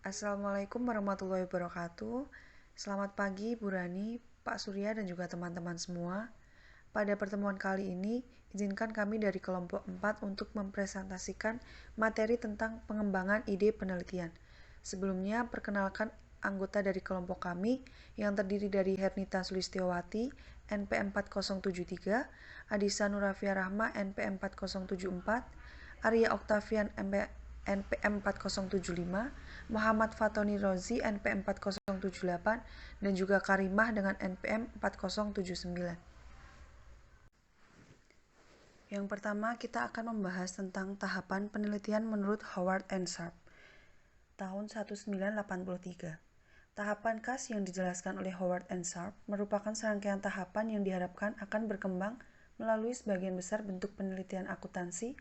Assalamualaikum warahmatullahi wabarakatuh. Selamat pagi Bu Rani, Pak Surya dan juga teman-teman semua. Pada pertemuan kali ini, izinkan kami dari kelompok 4 untuk mempresentasikan materi tentang pengembangan ide penelitian. Sebelumnya, perkenalkan anggota dari kelompok kami yang terdiri dari Hernita Sulistiowati, NPM 4073, Adisa Nurafia Rahma, NPM 4074, Arya Oktavian, NPM 4075, Muhammad Fatoni Rozi, NPM 4078, dan juga Karimah dengan NPM 4079. Yang pertama, kita akan membahas tentang tahapan penelitian menurut Howard and Sharp, tahun 1983. Tahapan CAS yang dijelaskan oleh Howard and Sharp merupakan serangkaian tahapan yang diharapkan akan berkembang melalui sebagian besar bentuk penelitian akuntansi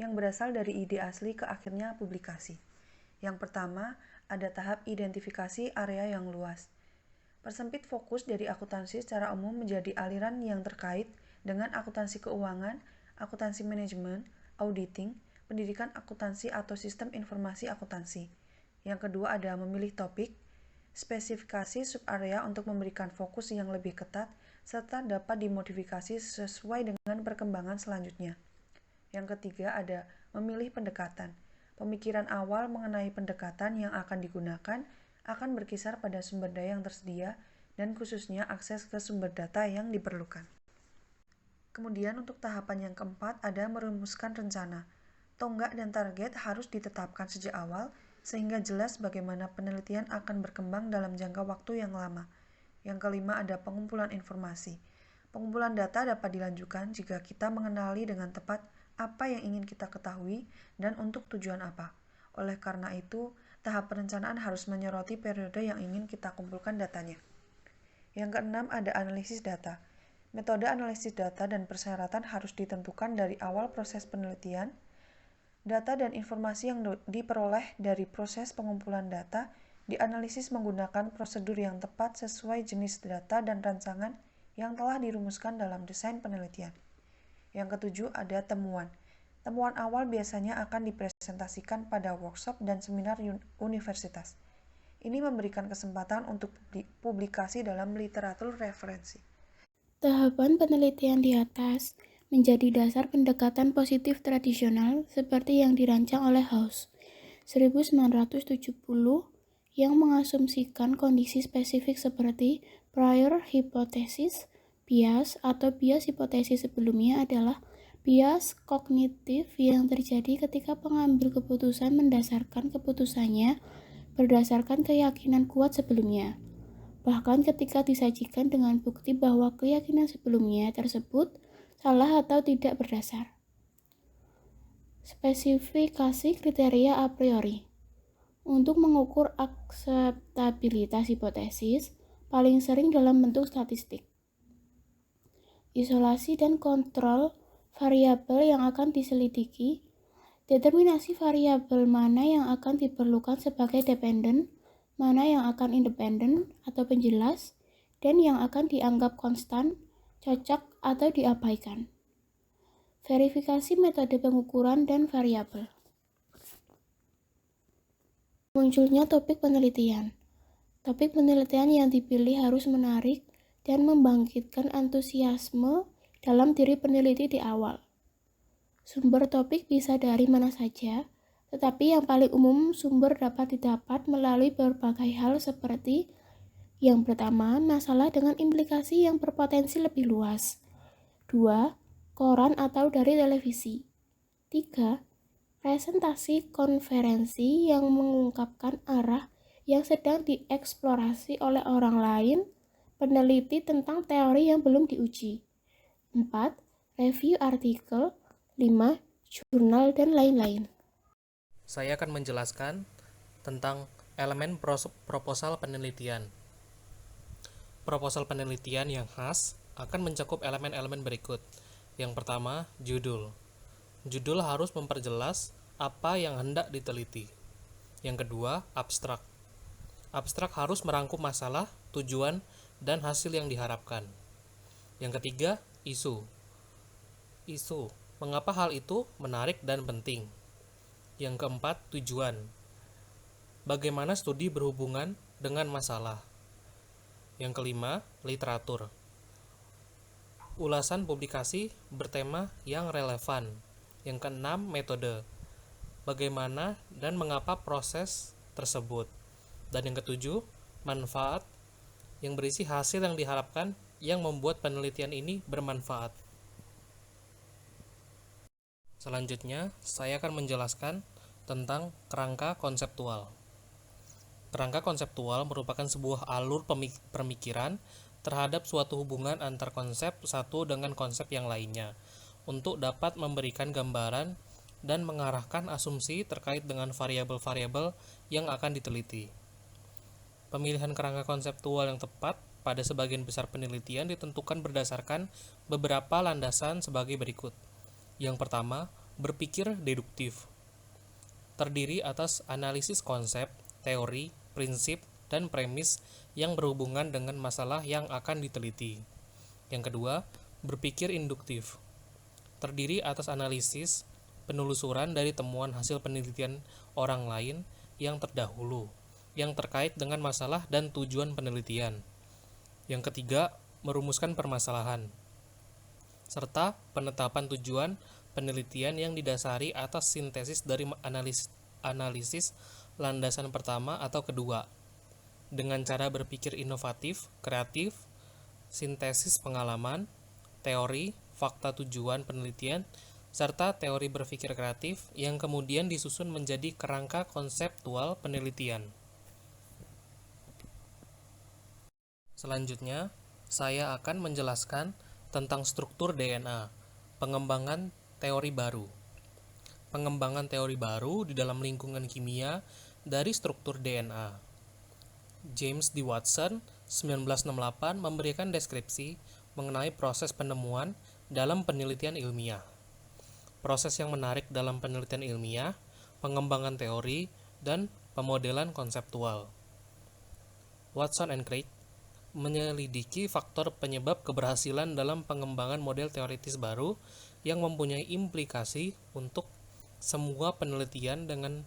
yang berasal dari ide asli ke akhirnya publikasi. Yang pertama, ada tahap identifikasi area yang luas. Persempit fokus dari akuntansi secara umum menjadi aliran yang terkait dengan akuntansi keuangan, akuntansi manajemen, auditing, pendidikan akuntansi atau sistem informasi akuntansi. Yang kedua ada memilih topik, spesifikasi subarea untuk memberikan fokus yang lebih ketat, serta dapat dimodifikasi sesuai dengan perkembangan selanjutnya. Yang ketiga ada memilih pendekatan. Pemikiran awal mengenai pendekatan yang akan digunakan akan berkisar pada sumber daya yang tersedia dan khususnya akses ke sumber data yang diperlukan. Kemudian untuk tahapan yang keempat ada merumuskan rencana. Tonggak dan target harus ditetapkan sejak awal sehingga jelas bagaimana penelitian akan berkembang dalam jangka waktu yang lama. Yang kelima ada pengumpulan informasi. Pengumpulan data dapat dilanjutkan jika kita mengenali dengan tepat apa yang ingin kita ketahui dan untuk tujuan apa. Oleh karena itu, tahap perencanaan harus menyoroti periode yang ingin kita kumpulkan datanya. Yang keenam ada analisis data. Metode analisis data dan persyaratan harus ditentukan dari awal proses penelitian. Data dan informasi yang diperoleh dari proses pengumpulan data dianalisis menggunakan prosedur yang tepat sesuai jenis data dan rancangan yang telah dirumuskan dalam desain penelitian. Yang ketujuh ada temuan. Temuan awal biasanya akan dipresentasikan pada workshop dan seminar universitas. Ini memberikan kesempatan untuk publikasi dalam literatur referensi. Tahapan penelitian di atas menjadi dasar pendekatan positif tradisional seperti yang dirancang oleh House 1970 yang mengasumsikan kondisi spesifik seperti prior hypothesis, bias atau bias hipotesis sebelumnya adalah bias kognitif yang terjadi ketika pengambil keputusan mendasarkan keputusannya berdasarkan keyakinan kuat sebelumnya. Bahkan ketika disajikan dengan bukti bahwa keyakinan sebelumnya tersebut salah atau tidak berdasar. Spesifikasi kriteria a priori. Untuk mengukur akseptabilitas hipotesis, paling sering dalam bentuk statistik. Isolasi dan kontrol variabel yang akan diselidiki, determinasi variabel mana yang akan diperlukan sebagai dependen, mana yang akan independen atau penjelas, dan yang akan dianggap konstan, cocok, atau diabaikan. Verifikasi metode pengukuran dan variabel. Munculnya topik penelitian. Topik penelitian yang dipilih harus menarik dan membangkitkan antusiasme dalam diri peneliti di awal. Sumber topik bisa dari mana saja, tetapi yang paling umum sumber dapat didapat melalui berbagai hal seperti yang pertama, masalah dengan implikasi yang berpotensi lebih luas. 2. Koran atau dari televisi. 3. Presentasi konferensi yang mengungkapkan arah yang sedang dieksplorasi oleh orang lain, peneliti tentang teori yang belum diuji. 4. Review artikel. 5. Jurnal dan lain-lain. Saya akan menjelaskan tentang elemen proposal penelitian. Proposal penelitian yang khas akan mencakup elemen-elemen berikut. Yang pertama, judul. Judul harus memperjelas apa yang hendak diteliti. Yang kedua, abstrak. Abstrak harus merangkum masalah, tujuan, dan hasil yang diharapkan. Yang ketiga, isu. Isu, mengapa hal itu menarik dan penting. Yang keempat, tujuan. Bagaimana studi berhubungan dengan masalah. Yang kelima, literatur. Ulasan publikasi bertema yang relevan. Yang keenam, metode. Bagaimana dan mengapa proses tersebut. Dan yang ketujuh, manfaat, yang berisi hasil yang diharapkan yang membuat penelitian ini bermanfaat. Selanjutnya, saya akan menjelaskan tentang kerangka konseptual. Kerangka konseptual merupakan sebuah alur pemikiran terhadap suatu hubungan antar konsep satu dengan konsep yang lainnya, untuk dapat memberikan gambaran dan mengarahkan asumsi terkait dengan variabel-variabel yang akan diteliti. Pemilihan kerangka konseptual yang tepat pada sebagian besar penelitian ditentukan berdasarkan beberapa landasan sebagai berikut. Yang pertama, berpikir deduktif. Terdiri atas analisis konsep, teori, prinsip, dan premis yang berhubungan dengan masalah yang akan diteliti. Yang kedua, berpikir induktif. Terdiri atas analisis, penelusuran dari temuan hasil penelitian orang lain yang terdahulu, yang terkait dengan masalah dan tujuan penelitian. Yang ketiga, merumuskan permasalahan, serta penetapan tujuan penelitian yang didasari atas sintesis dari analisis landasan pertama atau kedua, dengan cara berpikir inovatif, kreatif, sintesis pengalaman, teori, fakta tujuan penelitian, serta teori berpikir kreatif yang kemudian disusun menjadi kerangka konseptual penelitian. Selanjutnya, saya akan menjelaskan tentang struktur DNA, pengembangan teori baru. Pengembangan teori baru di dalam lingkungan kimia dari struktur DNA. James D. Watson, 1968, memberikan deskripsi mengenai proses penemuan dalam penelitian ilmiah. Proses yang menarik dalam penelitian ilmiah, pengembangan teori, dan pemodelan konseptual. Watson and Crick menyelidiki faktor penyebab keberhasilan dalam pengembangan model teoritis baru yang mempunyai implikasi untuk semua penelitian dengan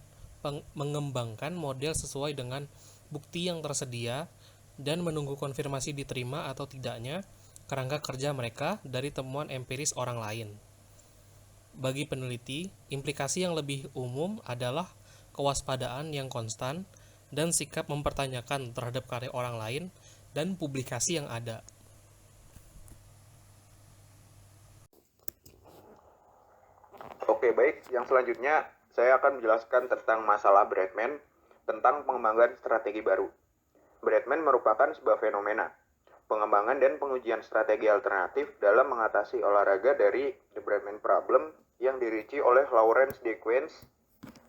mengembangkan model sesuai dengan bukti yang tersedia dan menunggu konfirmasi diterima atau tidaknya kerangka kerja mereka dari temuan empiris orang lain. Bagi peneliti, implikasi yang lebih umum adalah kewaspadaan yang konstan dan sikap mempertanyakan terhadap karya orang lain dan publikasi yang ada. Oke, baik. Yang selanjutnya, saya akan menjelaskan tentang masalah Bradman tentang pengembangan strategi baru. Bradman merupakan sebuah fenomena, pengembangan dan pengujian strategi alternatif dalam mengatasi olahraga dari The Bradman Problem yang dirinci oleh Lawrence D. Quains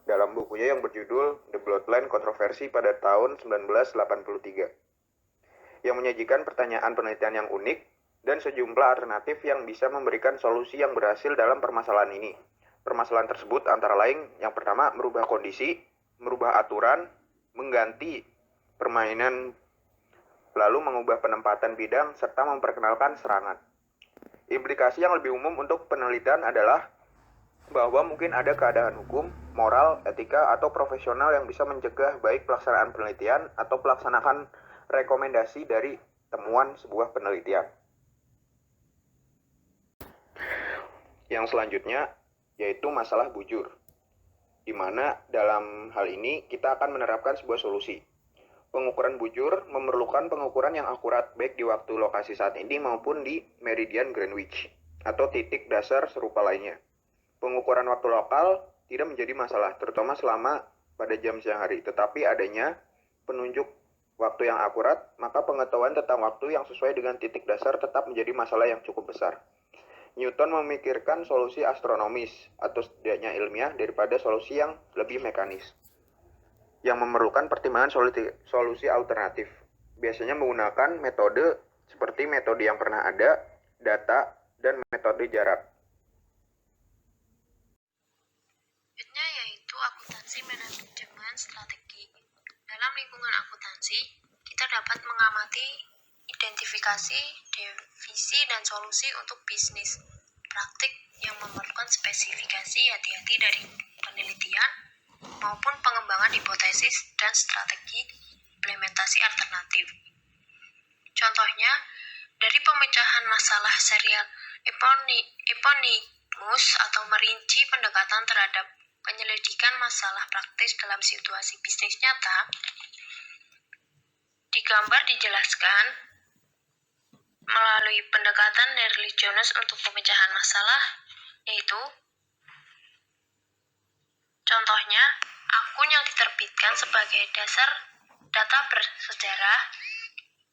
dalam bukunya yang berjudul The Bloodline Controversy pada tahun 1983. Yang menyajikan pertanyaan penelitian yang unik dan sejumlah alternatif yang bisa memberikan solusi yang berhasil dalam permasalahan ini. Permasalahan tersebut antara lain yang pertama merubah kondisi, merubah aturan, mengganti permainan, lalu mengubah penempatan bidang, serta memperkenalkan serangan. Implikasi yang lebih umum untuk penelitian adalah bahwa mungkin ada keadaan hukum, moral, etika, atau profesional yang bisa mencegah baik pelaksanaan penelitian atau pelaksanaan rekomendasi dari temuan sebuah penelitian. Yang selanjutnya yaitu masalah bujur, di mana dalam hal ini kita akan menerapkan sebuah solusi. Pengukuran bujur memerlukan pengukuran yang akurat baik di waktu lokasi saat ini maupun di meridian Greenwich atau titik dasar serupa lainnya. Pengukuran waktu lokal tidak menjadi masalah, terutama selama pada jam siang hari, tetapi adanya penunjuk waktu yang akurat, maka pengetahuan tentang waktu yang sesuai dengan titik dasar tetap menjadi masalah yang cukup besar. Newton memikirkan solusi astronomis atau setidaknya ilmiah daripada solusi yang lebih mekanis, yang memerlukan pertimbangan solusi alternatif. Biasanya menggunakan metode seperti metode yang pernah ada, data, dan metode jarak. Selanjutnya yaitu akuntansi manajemen strategi. Dalam lingkungan akuntansi, kita dapat mengamati identifikasi, divisi, dan solusi untuk bisnis praktik yang memerlukan spesifikasi hati-hati dari penelitian, maupun pengembangan hipotesis dan strategi implementasi alternatif. Contohnya, dari pemecahan masalah serial eponimus atau merinci pendekatan terhadap penyelidikan masalah praktis dalam situasi bisnis nyata, digambar dijelaskan melalui pendekatan Nearly Jones untuk pemecahan masalah, yaitu contohnya, akun yang diterbitkan sebagai dasar data bersejarah,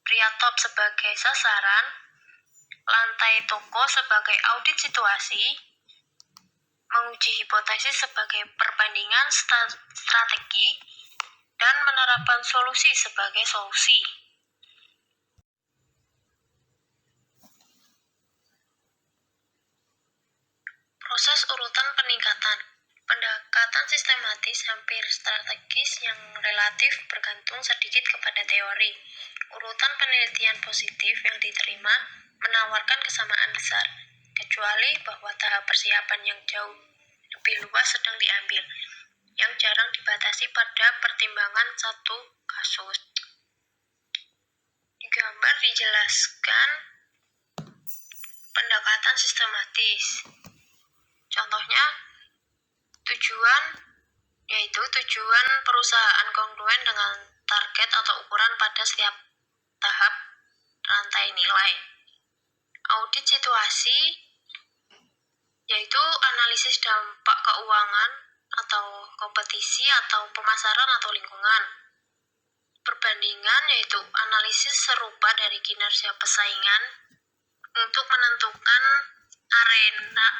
pria top sebagai sasaran, lantai toko sebagai audit situasi, menguji hipotesis sebagai perbandingan strategi, dan menerapkan solusi sebagai solusi. Proses urutan peningkatan. Pendekatan sistematis hampir strategis yang relatif bergantung sedikit kepada teori. Urutan penelitian positif yang diterima menawarkan kesamaan besar, kecuali bahwa tahap persiapan yang jauh lebih luas sedang diambil, yang jarang dibatasi pada pertimbangan satu kasus. Di gambar dijelaskan pendekatan sistematis. Contohnya, yaitu tujuan perusahaan kongruen dengan target atau ukuran pada setiap tahap rantai nilai. Audit situasi, yaitu analisis dampak keuangan atau kompetisi atau pemasaran atau lingkungan. Perbandingan, yaitu analisis serupa dari kinerja pesaingan untuk menentukan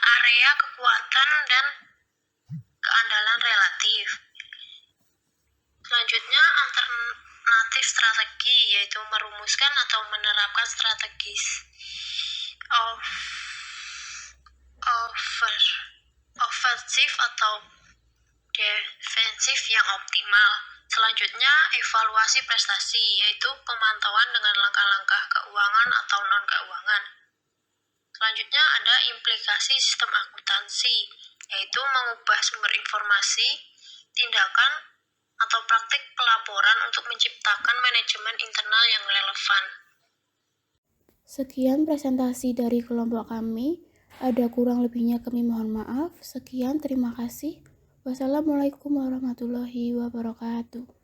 area kekuatan dan keandalan relatif. Selanjutnya, alternatif strategi, yaitu merumuskan atau menerapkan strategis offensif atau defensif yang optimal. Selanjutnya, evaluasi prestasi, yaitu pemantauan dengan langkah-langkah keuangan atau non-keuangan. Selanjutnya ada implikasi sistem akuntansi, yaitu mengubah sumber informasi, tindakan, atau praktik pelaporan untuk menciptakan manajemen internal yang relevan. Sekian presentasi dari kelompok kami. Ada kurang lebihnya kami mohon maaf. Sekian, terima kasih. Wassalamualaikum warahmatullahi wabarakatuh.